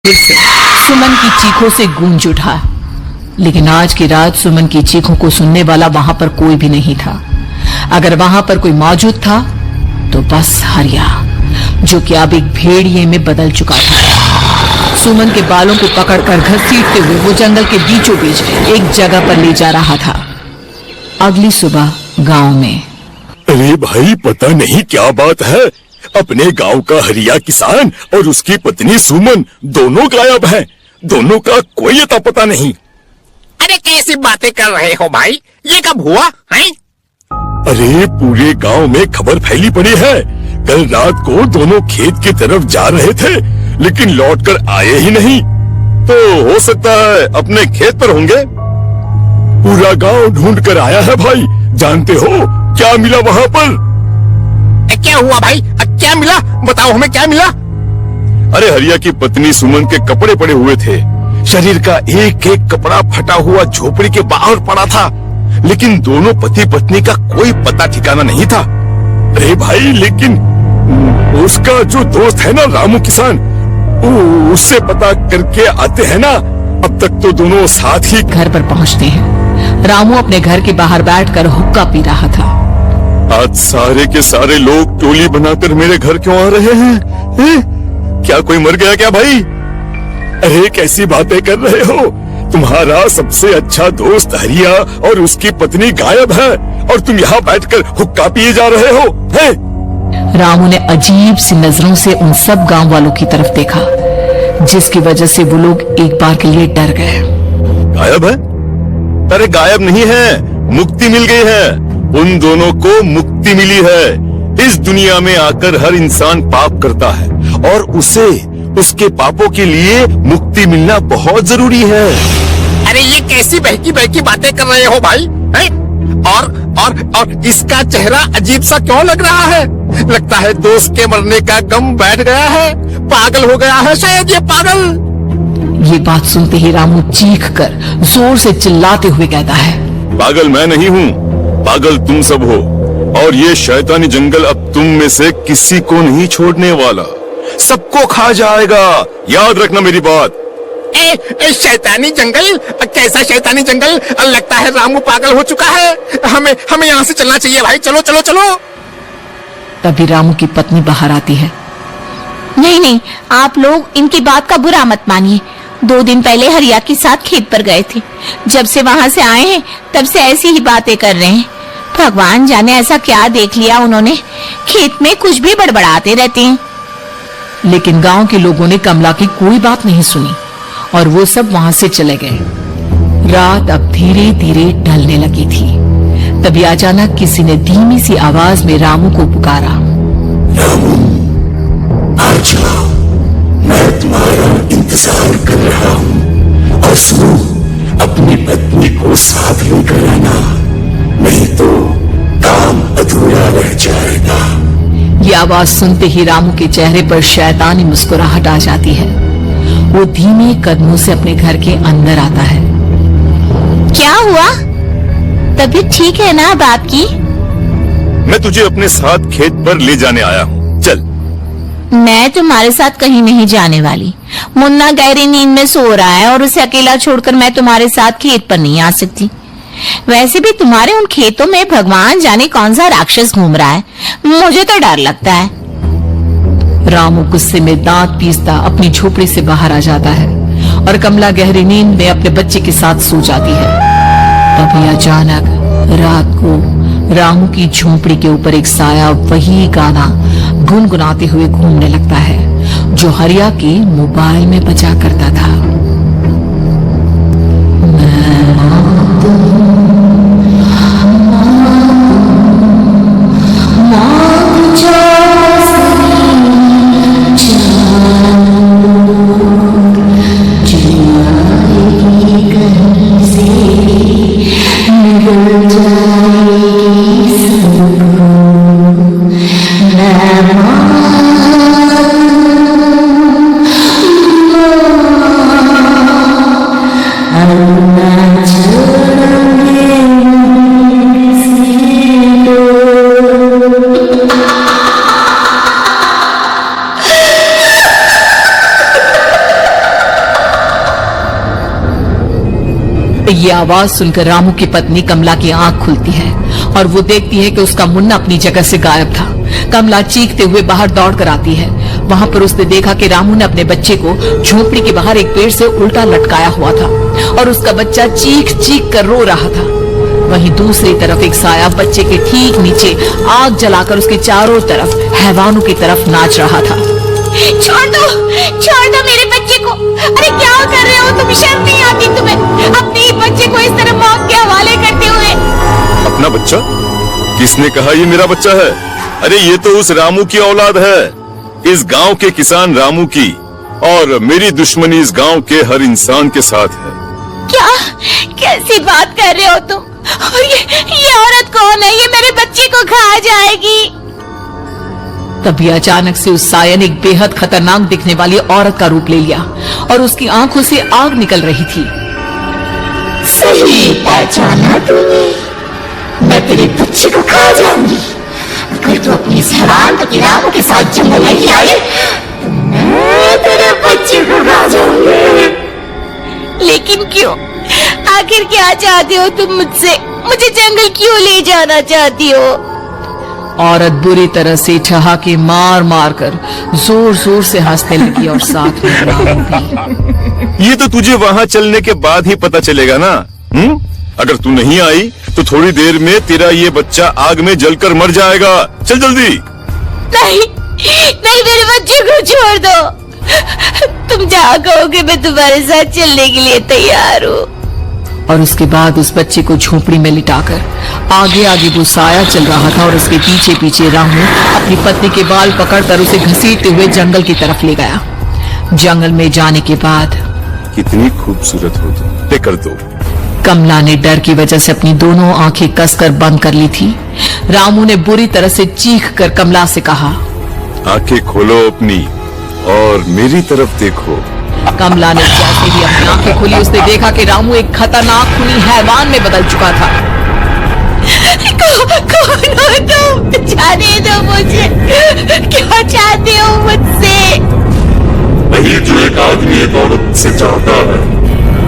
फिर से सुमन की चीखों से गूंज उठा। लेकिन आज की रात सुमन की चीखों को सुनने वाला वहां पर कोई भी नहीं था। अगर वहां पर कोई मौजूद था तो बस हरिया, जो कि अब एक भेड़िए में बदल चुका था। सुमन के बालों को पकड़कर घसीटते हुए वो जंगल के बीचों बीच एक जगह पर ले जा रहा था। अगली सुबह गांव में। अरे भाई, पता नहीं क्या बात है, अपने गांव का हरिया किसान और उसकी पत्नी सुमन दोनों गायब हैं। दोनों का कोई अता पता नहीं। अरे कैसी बातें कर रहे हो भाई, ये कब हुआ है? अरे पूरे गांव में खबर फैली पड़ी है। कल रात को दोनों खेत की तरफ जा रहे थे, लेकिन लौटकर आए ही नहीं। तो हो सकता है अपने खेत पर होंगे। पूरा गांव ढूंढ कर आया है भाई। जानते हो क्या मिला वहाँ पर? क्या हुआ भाई, क्या मिला? बताओ हमें, क्या मिला? अरे हरिया की पत्नी सुमन के कपड़े पड़े हुए थे। शरीर का एक एक कपड़ा फटा हुआ झोपड़ी के बाहर पड़ा था, लेकिन दोनों पति पत्नी का कोई पता ठिकाना नहीं था। अरे भाई, लेकिन उसका जो दोस्त है ना रामू किसान, उससे पता करके आते हैं ना। अब तक तो दोनों साथ ही घर पर पहुंचते हैं। रामू अपने घर के बाहर बैठकर हुक्का पी रहा था। आज सारे के सारे लोग टोली बनाकर मेरे घर क्यों आ रहे हैं? क्या कोई मर गया क्या भाई? अरे कैसी बातें कर रहे हो? तुम्हारा सबसे अच्छा दोस्त हरिया और उसकी पत्नी गायब है और तुम यहाँ बैठकर हुक्का पिए जा रहे हो? रामू ने अजीब सी नजरों से उन सब गांव वालों की तरफ देखा, जिसकी वजह से वो लोग एक बार के लिए डर गए। गायब है? अरे गायब नहीं है, मुक्ति मिल गई है। उन दोनों को मुक्ति मिली है। इस दुनिया में आकर हर इंसान पाप करता है और उसे उसके पापों के लिए मुक्ति मिलना बहुत जरूरी है। अरे ये कैसी बहकी बहकी बातें कर रहे हो भाई, हैं? और इसका चेहरा अजीब सा क्यों लग रहा है? लगता है दोस्त के मरने का गम बैठ गया है, पागल हो गया है शायद ये पागल। ये बात सुनते ही रामू चीख कर जोर से चिल्लाते हुए कहता है, पागल मैं नहीं हूँ, पागल तुम सब हो। और ये शैतानी जंगल अब तुम में से किसी को नहीं छोड़ने वाला, सबको खा जाएगा। याद रखना मेरी बात। शैतानी जंगल? कैसा शैतानी जंगल? लगता है रामू पागल हो चुका है। हमें यहाँ से चलना चाहिए भाई, चलो चलो चलो। तभी रामू की पत्नी बाहर आती है। नहीं नहीं, आप लोग इनकी बात का बुरा मत मानिए। 2 दिन पहले हरिया के साथ खेत पर गए थे। जब से वहाँ से आए हैं तब से ऐसी ही बातें कर रहे हैं। भगवान जाने ऐसा क्या देख लिया उन्होंने, खेत में कुछ भी बड़बड़ाते रहते हैं। लेकिन गांव के लोगों ने कमला की कोई बात नहीं सुनी और वो सब वहां से चले गए। रात अब धीरे धीरे ढलने लगी थी। तभी अचानक किसी ने धीमी सी आवाज में रामू को पुकारा। रामू, आ जाओ, मैं तुम्हारा इंतजार कर रहा हूँ। और सुनो, अपनी पत्नी को साथ लेकर आना, नहीं तो काम अधूरा रह जाएगा। ये आवाज सुनते ही रामू के चेहरे पर शैतानी मुस्कुराहट आ जाती है। वो धीमे कदमों से अपने घर के अंदर आता है। क्या हुआ? तबीयत ठीक है ना अब आपकी? मैं तुझे अपने साथ खेत पर ले जाने आया हूँ, चल। मैं तुम्हारे साथ कहीं नहीं जाने वाली। मुन्ना गहरी नींद में सो रहा है और उसे अकेला छोड़कर मैं तुम्हारे साथ खेत पर नहीं आ सकती। वैसे भी तुम्हारे उन खेतों में भगवान जाने कौन सा राक्षस घूम रहा है, मुझे तो डर लगता है। रामू गुस्से में दांत पीसता अपनी झोपड़ी से बाहर आ जाता है और कमला गहरी नींद में अपने बच्चे के साथ सो जाती है। तभी अचानक रात को रामू की झोपड़ी के ऊपर एक साया वही गाना गुनगुनाते हुए घूमने लगता है जो हरिया के मोबाइल में बजा करता था। ये आवाज सुनकर रामू की पत्नी कमला की आंख खुलती है और वो देखती है कि उसका मुन्ना अपनी जगह से गायब था। कमला चीखते हुए बाहर दौड़ कर आती है। वहां पर उसने देखा कि रामू ने अपने बच्चे को झोपड़ी के बाहर एक पेड़ से उल्टा लटकाया हुआ था और उसका बच्चा चीख चीख कर रो रहा था। वहीं दूसरी तरफ एक साया बच्चे के ठीक नीचे आग जलाकर उसके चारों तरफ हैवानों की तरफ नाच रहा था। छोड़ दो मेरे बच्चे को। अरे क्या कर रहे हो तुम? शर्म नहीं आती तुम्हें अपने ही बच्चे को इस तरह मौत के हवाले करते हुए? अपना बच्चा? किसने कहा ये मेरा बच्चा है? अरे ये तो उस रामू की औलाद है, इस गांव के किसान रामू की, और मेरी दुश्मनी इस गांव के हर इंसान के साथ है। क्या कैसी बात कर रहे हो तुम? और ये औरत कौन है? ये मेरे बच्चे को खा जाएगी। तभी अचानक से उस साया ने एक बेहद खतरनाक दिखने वाली औरत का रूप ले लिया और उसकी आंखों से आग निकल रही थी। सही पहचाना तूने, मैं तेरे बच्चे को खा जाऊंगी। अगर तू अपनी इस हैवान के रामू के साथ जंगल नहीं आई तो मैं तेरे बच्चे को खा जाऊंगी। लेकिन क्यों? आखिर क्या चाहते हो तुम मुझसे? मुझे जंगल क्यों ले जाना चाहती हो? औरत बुरी तरह से ठहाके मार मार कर जोर जोर से हंसने लगी और साथ में रामू भी। ये तो तुझे वहाँ चलने के बाद ही पता चलेगा ना। अगर तू नहीं आई तो थोड़ी देर में तेरा ये बच्चा आग में जलकर मर जाएगा। चल जल्दी। नहीं नहीं, मेरे बच्चे को छोड़ दो। तुम जहाँ कहोगे मैं तुम्हारे साथ चलने के लिए तैयार हूँ। और उसके बाद उस बच्चे को झोपड़ी में लिटाकर आगे आगे वो साया चल रहा था और उसके पीछे पीछे रामू अपनी पत्नी के बाल पकड़कर उसे घसीटते हुए जंगल की तरफ ले गया। जंगल में जाने के बाद कितनी खूबसूरत हो तुम, ये कर दो। कमला ने डर की वजह से अपनी दोनों आंखें कसकर बंद कर ली थी। रामू ने बुरी तरह से चीख कर कमला से कहा, आंखें खोलो अपनी और मेरी तरफ देखो। कमला ने जैसे ही अपनी आंखें खोली उसने देखा कि रामू एक खतरनाक खूनी हैवान में बदल चुका था। कौन हो तुम? जाने दो मुझे। क्या चाहते हो मुझसे? वही जो एक आदमी एक औरत से चाहता है।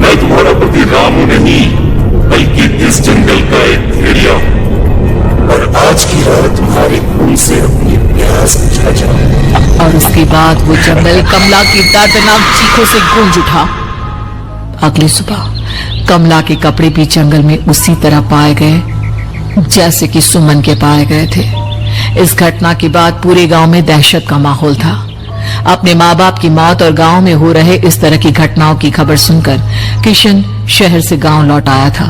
मैं तुम्हारा पति रामू नहीं बल्कि इस जंगल का एक भेड़िया, और आज की रात तुम्हारे खून से अपनी प्यास बुझा जाऊं। और उसके बाद वो जंगल कमला की दर्दनाक चीखों से गूंज उठा। अगली सुबह कमला के कपड़े भी जंगल में उसी तरह पाए गए जैसे कि सुमन के पाए गए थे। इस घटना के बाद पूरे गांव में दहशत का माहौल था। अपने माँ बाप की मौत और गांव में हो रहे इस तरह की घटनाओं की खबर सुनकर किशन शहर से गांव लौट आया था।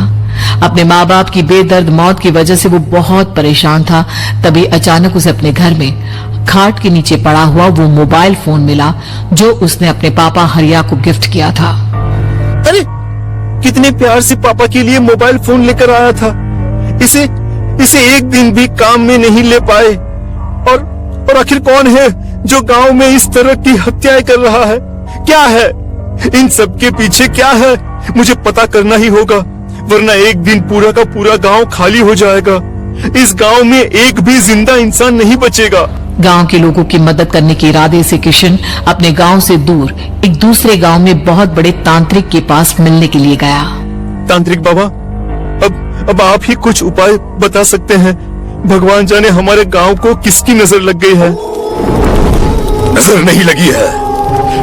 अपने माँ बाप की बेदर्द मौत की वजह से वो बहुत परेशान था। तभी अचानक उसे अपने घर में खाट के नीचे पड़ा हुआ वो मोबाइल फोन मिला जो उसने अपने पापा हरिया को गिफ्ट किया था। अरे कितने प्यार से पापा के लिए मोबाइल फोन लेकर आया था, इसे एक दिन भी काम में नहीं ले पाए। और आखिर कौन है जो गांव में इस तरह की हत्याएं कर रहा है? क्या है इन सब के पीछे? क्या है? मुझे पता करना ही होगा, वरना एक दिन पूरा का पूरा गांव खाली हो जाएगा। इस गांव में एक भी जिंदा इंसान नहीं बचेगा। गांव के लोगों की मदद करने के इरादे से किशन अपने गांव से दूर एक दूसरे गांव में बहुत बड़े तांत्रिक के पास मिलने के लिए गया। तांत्रिक बाबा, अब आप ही कुछ उपाय बता सकते हैं। भगवान जाने हमारे गांव को किसकी नजर लग गई है। नजर नहीं लगी है,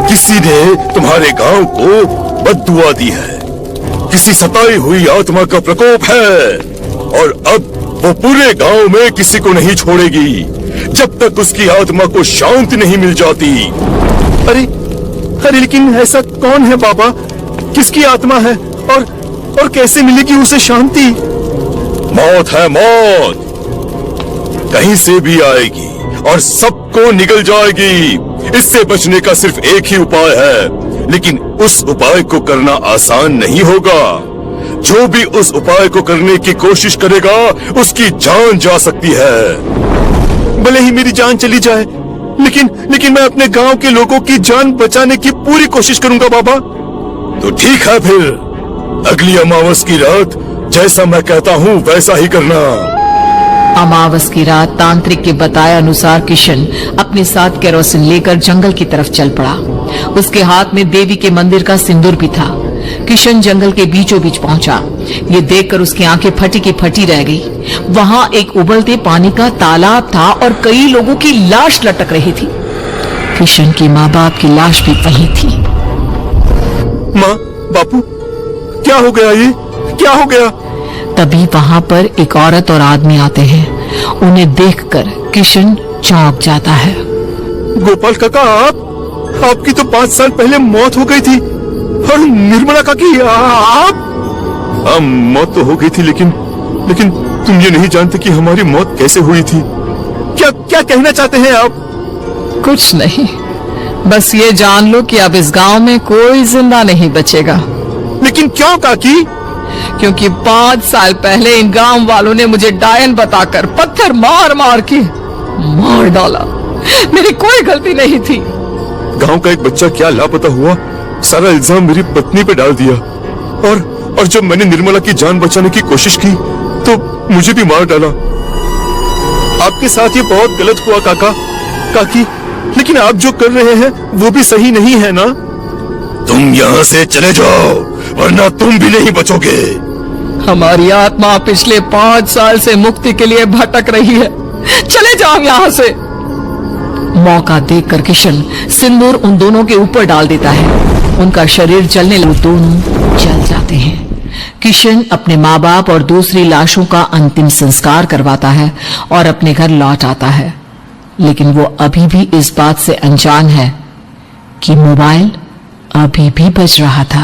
किसी ने तुम्हारे गांव को बद्दुआ दी है। किसी सताई हुई आत्मा का प्रकोप है और अब वो पूरे गांव में किसी को नहीं छोड़ेगी जब तक उसकी आत्मा को शांति नहीं मिल जाती। अरे लेकिन ऐसा कौन है बाबा? किसकी आत्मा है और कैसे मिलेगी उसे शांति? मौत है, मौत कहीं से भी आएगी और सबको निगल जाएगी। इससे बचने का सिर्फ एक ही उपाय है, लेकिन उस उपाय को करना आसान नहीं होगा। जो भी उस उपाय को करने की कोशिश करेगा उसकी जान जा सकती है। भले ही मेरी जान चली जाए, लेकिन मैं अपने गांव के लोगों की जान बचाने की पूरी कोशिश करूंगा बाबा। तो ठीक है, फिर अगली अमावस की रात जैसा मैं कहता हूँ वैसा ही करना। अमावस की रात तांत्रिक के बताए अनुसार किशन अपने साथ केरोसिन लेकर जंगल की तरफ चल पड़ा। उसके हाथ में देवी के मंदिर का सिंदूर भी था। किशन जंगल के बीचों बीच पहुंचा। ये देखकर उसकी आंखें फटी की फटी रह गई। वहां एक उबलते पानी का तालाब था और कई लोगों की लाश लटक रही थी। किशन की माँ बाप की लाश भी वहीं थी। माँ, बापू, क्या हो गया? ये क्या हो गया? तभी वहां पर एक औरत और आदमी आते हैं। उन्हें देखकर किशन चौंक जाता है। गोपाल काका, आपकी तो 5 साल पहले मौत हो गई थी। और निर्मला काकी, आप? हाँ, मौत तो हो गई थी, लेकिन तुम ये नहीं जानते कि हमारी मौत कैसे हुई थी। क्या कहना चाहते हैं आप? कुछ नहीं, बस ये जान लो कि अब इस गांव में कोई जिंदा नहीं बचेगा। लेकिन क्यों काकी? क्योंकि 5 साल पहले इन गांव वालों ने मुझे डायन बताकर पत्थर मार मार के मार डाला। मेरी कोई गलती नहीं थी। गांव का एक बच्चा क्या लापता हुआ, सारा इल्जाम मेरी पत्नी पे डाल दिया। और जब मैंने निर्मला की जान बचाने की कोशिश की तो मुझे भी मार डाला। आपके साथ ये बहुत गलत हुआ काकी, लेकिन आप जो कर रहे हैं वो भी सही नहीं है ना? तुम यहाँ से चले जाओ, वरना तुम भी नहीं बचोगे। हमारी आत्मा पिछले 5 साल से मुक्ति के लिए भटक रही है। चले जाओ यहाँ से। मौका देखकर किशन सिंदूर उन दोनों के ऊपर डाल देता है। उनका शरीर जलने लगे, दोनों जल जाते हैं। किशन अपने माँ बाप और दूसरी लाशों का अंतिम संस्कार करवाता है और अपने घर लौट आता है। लेकिन वो अभी भी इस बात से अनजान है कि मोबाइल अभी भी बज रहा था।